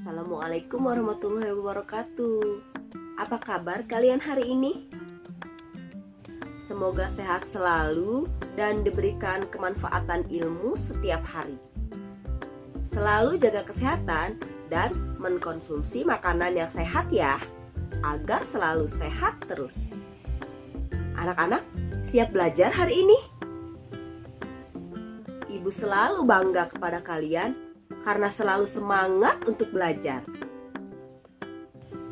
Assalamualaikum warahmatullahi wabarakatuh. Apa kabar kalian hari ini? Semoga sehat selalu dan diberikan kemanfaatan ilmu setiap hari. Selalu jaga kesehatan dan mengkonsumsi makanan yang sehat ya, agar selalu sehat terus. Anak-anak, siap belajar hari ini? Ibu selalu bangga kepada kalian karena selalu semangat untuk belajar.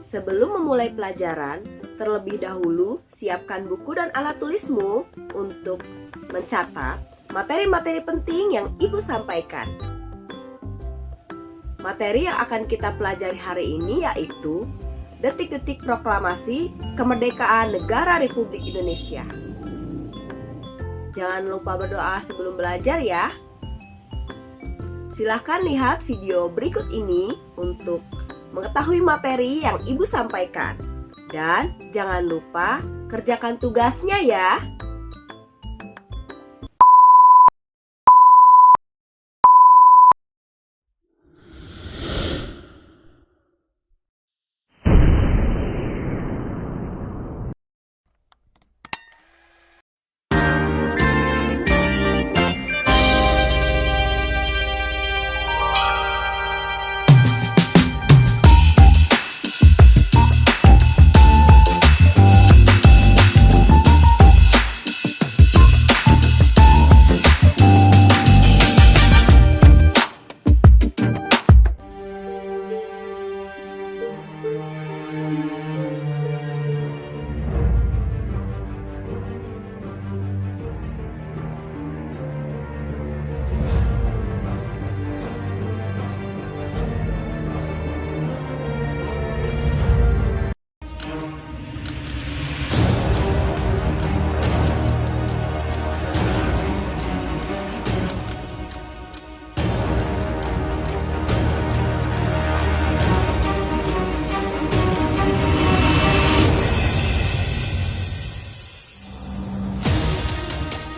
Sebelum memulai pelajaran, terlebih dahulu siapkan buku dan alat tulismu untuk mencatat materi-materi penting yang Ibu sampaikan. Materi yang akan kita pelajari hari ini yaitu detik-detik proklamasi kemerdekaan negara Republik Indonesia. Jangan lupa berdoa sebelum belajar ya. Silahkan lihat video berikut ini untuk mengetahui materi yang Ibu sampaikan. Dan jangan lupa kerjakan tugasnya ya.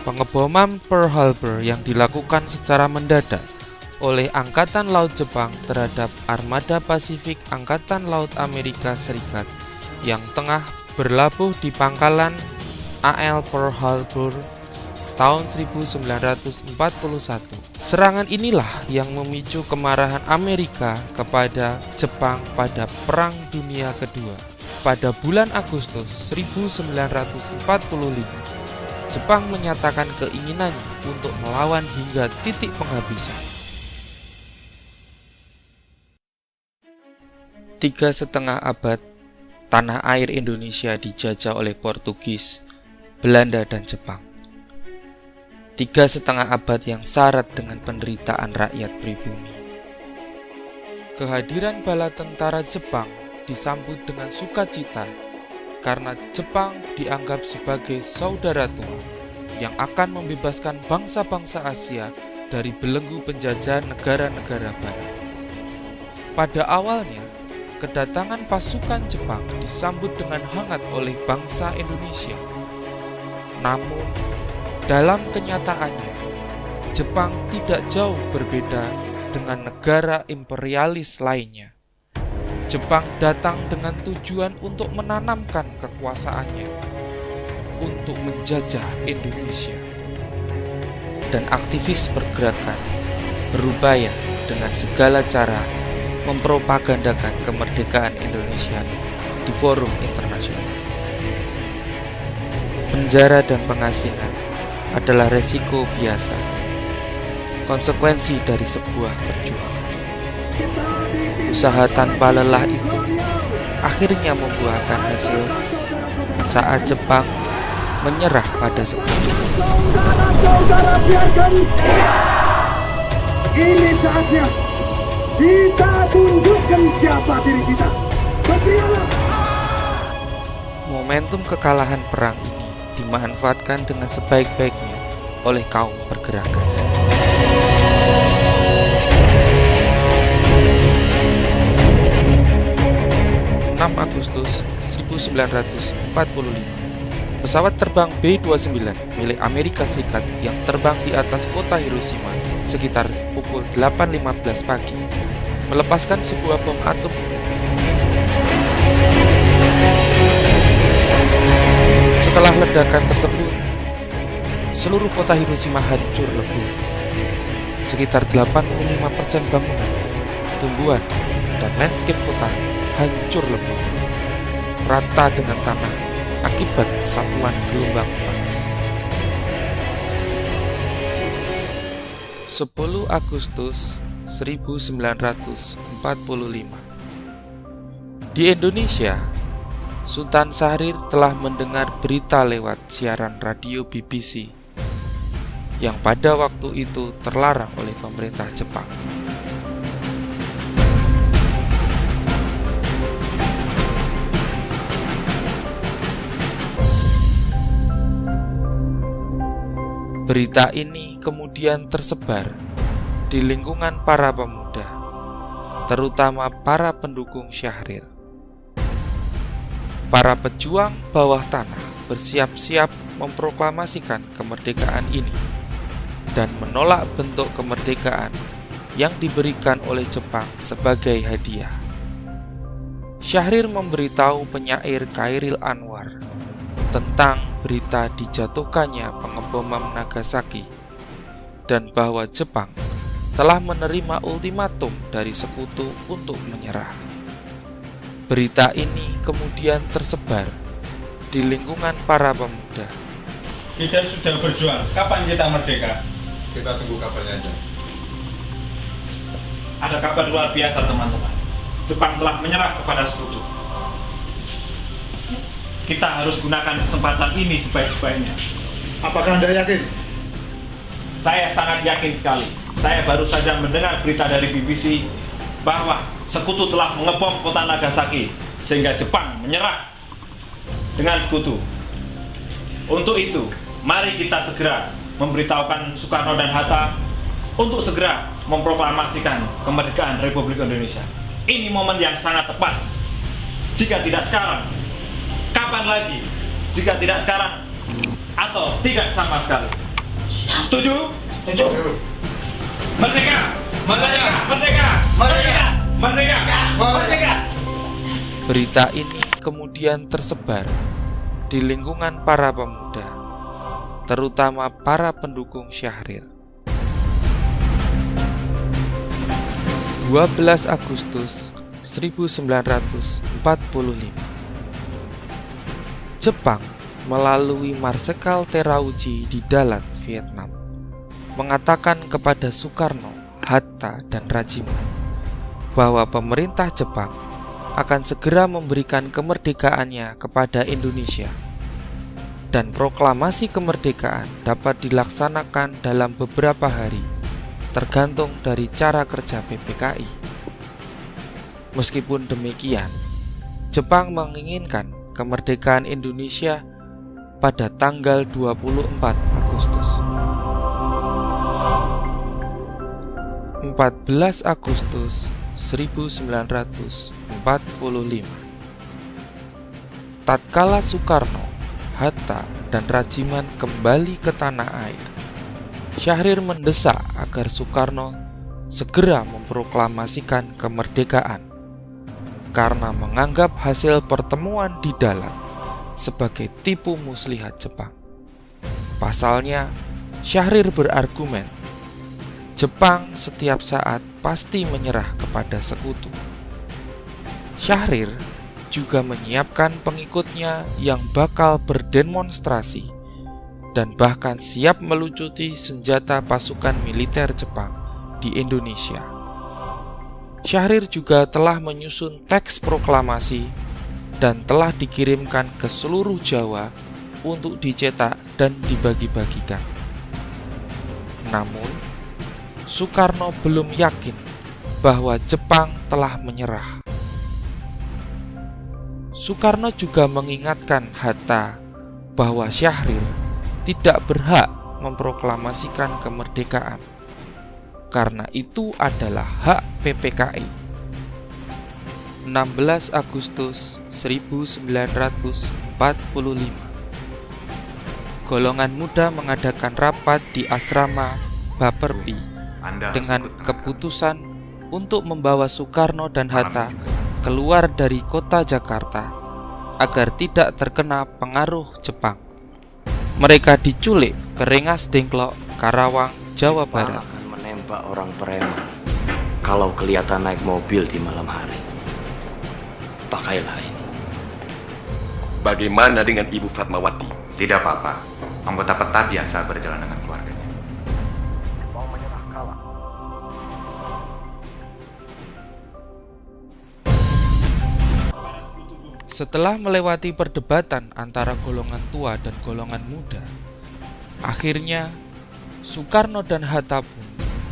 Pengeboman Pearl Harbor yang dilakukan secara mendadak oleh Angkatan Laut Jepang terhadap armada Pasifik Angkatan Laut Amerika Serikat yang tengah berlabuh di pangkalan AL Pearl Harbor tahun 1941. Serangan inilah yang memicu kemarahan Amerika kepada Jepang pada Perang Dunia Kedua. Pada bulan Agustus 1945, Jepang menyatakan keinginannya untuk melawan hingga titik penghabisan. 3,5 abad, tanah air Indonesia dijajah oleh Portugis, Belanda, dan Jepang. 3,5 abad yang syarat dengan penderitaan rakyat pribumi. Kehadiran bala tentara Jepang disambut dengan sukacita karena Jepang dianggap sebagai saudara tua yang akan membebaskan bangsa-bangsa Asia dari belenggu penjajahan negara-negara barat. Pada awalnya, kedatangan pasukan Jepang disambut dengan hangat oleh bangsa Indonesia. Namun, dalam kenyataannya, Jepang tidak jauh berbeda dengan negara imperialis lainnya. Jepang datang dengan tujuan untuk menanamkan kekuasaannya, untuk menjajah Indonesia. Dan aktivis pergerakan berupaya dengan segala cara mempropagandakan kemerdekaan Indonesia di forum internasional. Penjara dan pengasingan adalah resiko biasa, konsekuensi dari sebuah perjuangan. Usaha tanpa lelah itu akhirnya membuahkan hasil saat Jepang menyerah pada sekutu. Saudara-saudara biarkan. Ini saatnya kita tunjukkan siapa diri kita. Berteriaklah. Momentum kekalahan perang ini dimanfaatkan dengan sebaik-baiknya oleh kaum pergerakan. 6 Agustus 1945, pesawat terbang B-29 milik Amerika Serikat yang terbang di atas kota Hiroshima sekitar pukul 8.15 pagi melepaskan sebuah bom atom. Setelah ledakan tersebut, seluruh kota Hiroshima hancur lebur. Sekitar 85% bangunan, tumbuhan, dan landscape kota hancur lebur, rata dengan tanah akibat sapuan gelombang panas. 10 Agustus 1945. Di Indonesia, Sultan Syahrir telah mendengar berita lewat siaran radio BBC yang pada waktu itu terlarang oleh pemerintah Jepang. Berita ini kemudian tersebar di lingkungan para pemuda, terutama para pendukung Syahrir. Para pejuang bawah tanah bersiap-siap memproklamasikan kemerdekaan ini dan menolak bentuk kemerdekaan yang diberikan oleh Jepang sebagai hadiah. Syahrir memberitahu penyair Chairil Anwar tentang berita dijatuhkannya pengeboman Nagasaki dan bahwa Jepang telah menerima ultimatum dari sekutu untuk menyerah. Berita ini kemudian tersebar di lingkungan para pemuda. Kita sudah berjuang, kapan kita merdeka? Kita tunggu kabarnya aja. Ada kabar luar biasa teman-teman. Jepang telah menyerah kepada sekutu. Kita harus gunakan kesempatan ini sebaik-baiknya. Apakah Anda yakin? Saya sangat yakin sekali. Saya baru saja mendengar berita dari BBC bahwa sekutu telah mengebom kota Nagasaki sehingga Jepang menyerah dengan sekutu. Untuk itu, mari kita segera memberitahukan Soekarno dan Hatta untuk segera memproklamasikan kemerdekaan Republik Indonesia. Ini momen yang sangat tepat. Jika tidak sekarang, kapan lagi? Jika tidak sekarang, atau tidak sama sekali. Setuju? Setuju. Merdeka! Merdeka! Merdeka! Merdeka! Merdeka! Merdeka! Berita ini kemudian tersebar di lingkungan para pemuda, terutama para pendukung Syahrir. 12 Agustus 1945. Jepang melalui Marsekal Terauchi di Dalat, Vietnam, mengatakan kepada Soekarno, Hatta, dan Rajiman bahwa pemerintah Jepang akan segera memberikan kemerdekaannya kepada Indonesia dan proklamasi kemerdekaan dapat dilaksanakan dalam beberapa hari, tergantung dari cara kerja PPKI. Meskipun demikian, Jepang menginginkan kemerdekaan Indonesia pada tanggal 24 Agustus. 14 Agustus 1945. Tatkala Soekarno, Hatta, dan Rajiman kembali ke tanah air, Syahrir mendesak agar Soekarno segera memproklamasikan kemerdekaan karena menganggap hasil pertemuan di Dalat sebagai tipu muslihat Jepang. Pasalnya, Syahrir berargumen Jepang setiap saat pasti menyerah kepada sekutu. Syahrir juga menyiapkan pengikutnya yang bakal berdemonstrasi dan bahkan siap melucuti senjata pasukan militer Jepang di Indonesia. Syahrir juga telah menyusun teks proklamasi dan telah dikirimkan ke seluruh Jawa untuk dicetak dan dibagi-bagikan. Namun, Soekarno belum yakin bahwa Jepang telah menyerah. Soekarno juga mengingatkan Hatta bahwa Syahrir tidak berhak memproklamasikan kemerdekaan karena itu adalah hak PPKI. 16 Agustus 1945. Golongan muda mengadakan rapat di asrama Baperpi dengan keputusan untuk membawa Soekarno dan Hatta keluar dari kota Jakarta agar tidak terkena pengaruh Jepang. Mereka diculik ke Rengas Dengklok, Karawang, Jawa Barat. Akan menembak orang preman kalau kelihatan naik mobil di malam hari. Pakailah ini. Bagaimana dengan Ibu Fatmawati? Tidak apa-apa. Anggota peta biasa berjalan dengan keluarganya. Setelah melewati perdebatan antara golongan tua dan golongan muda, akhirnya Soekarno dan Hatta pun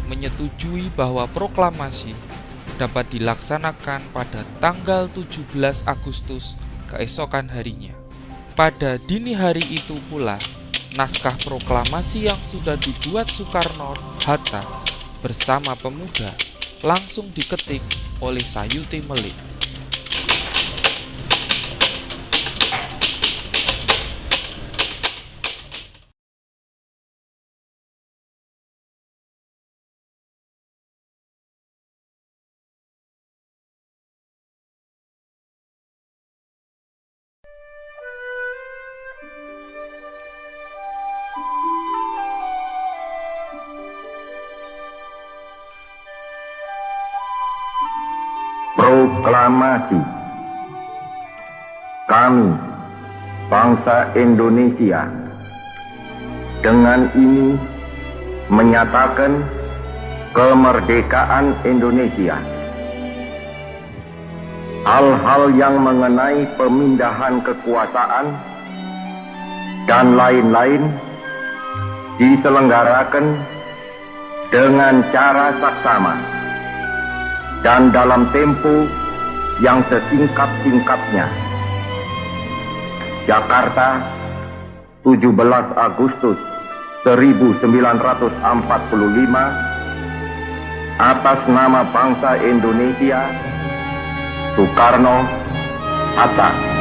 menyetujui bahwa proklamasi dapat dilaksanakan pada tanggal 17 Agustus keesokan harinya. Pada dini hari itu pula, naskah proklamasi yang sudah dibuat Soekarno-Hatta bersama pemuda langsung diketik oleh Sayuti Melik. Proklamasi. Kami, bangsa Indonesia, dengan ini menyatakan kemerdekaan Indonesia. Hal-hal yang mengenai pemindahan kekuasaan dan lain-lain diselenggarakan dengan cara saksama dan dalam tempo yang sesingkat-singkatnya. Jakarta, 17 Agustus 1945, atas nama bangsa Indonesia, Soekarno, Hatta.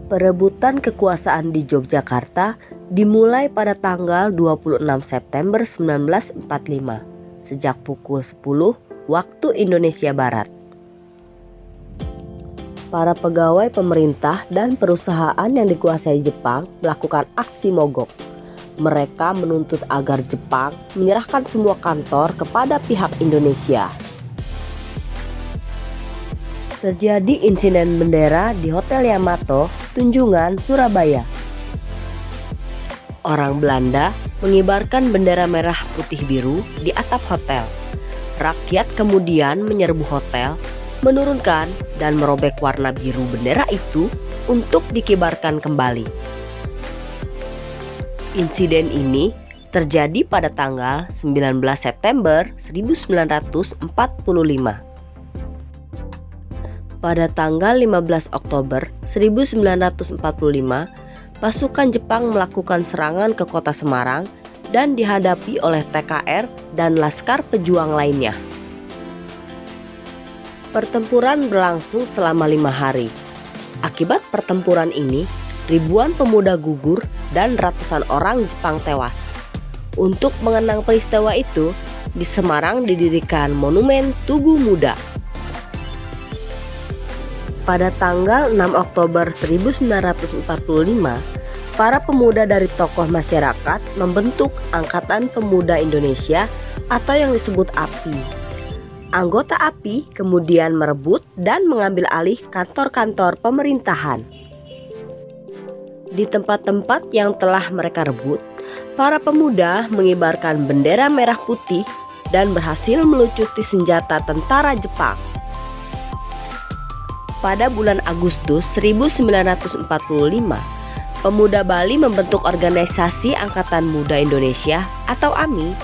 Perebutan kekuasaan di Yogyakarta dimulai pada tanggal 26 September 1945 sejak pukul 10 waktu Indonesia Barat. Para pegawai pemerintah dan perusahaan yang dikuasai Jepang melakukan aksi mogok. Mereka menuntut agar Jepang menyerahkan semua kantor kepada pihak Indonesia. Terjadi insiden bendera di Hotel Yamato, Tunjungan, Surabaya. Orang Belanda mengibarkan bendera merah putih biru di atap hotel. Rakyat kemudian menyerbu hotel, menurunkan dan merobek warna biru bendera itu untuk dikibarkan kembali. Insiden ini terjadi pada tanggal 19 September 1945. Pada tanggal 15 Oktober 1945, pasukan Jepang melakukan serangan ke kota Semarang dan dihadapi oleh TKR dan Laskar Pejuang lainnya. Pertempuran berlangsung selama 5 hari. Akibat pertempuran ini, ribuan pemuda gugur dan ratusan orang Jepang tewas. Untuk mengenang peristiwa itu, di Semarang didirikan Monumen Tugu Muda. Pada tanggal 6 Oktober 1945, para pemuda dari tokoh masyarakat membentuk Angkatan Pemuda Indonesia atau yang disebut API. Anggota API kemudian merebut dan mengambil alih kantor-kantor pemerintahan. Di tempat-tempat yang telah mereka rebut, para pemuda mengibarkan bendera merah putih dan berhasil melucuti senjata tentara Jepang. Pada bulan Agustus 1945, pemuda Bali membentuk organisasi Angkatan Muda Indonesia atau AMI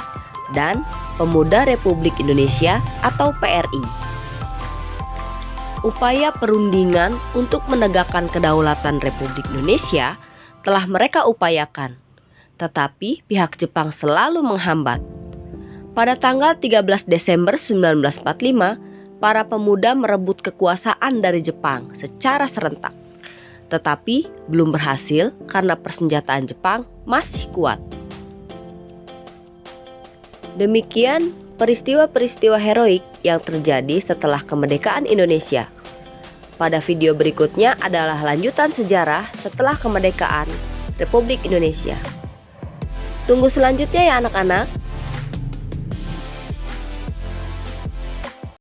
dan Pemuda Republik Indonesia atau PRI. Upaya perundingan untuk menegakkan kedaulatan Republik Indonesia telah mereka upayakan, tetapi pihak Jepang selalu menghambat. Pada tanggal 13 Desember 1945, para pemuda merebut kekuasaan dari Jepang secara serentak, tetapi belum berhasil karena persenjataan Jepang masih kuat. Demikian peristiwa-peristiwa heroik yang terjadi setelah kemerdekaan Indonesia. Pada video berikutnya adalah lanjutan sejarah setelah kemerdekaan Republik Indonesia. Tunggu selanjutnya ya anak-anak.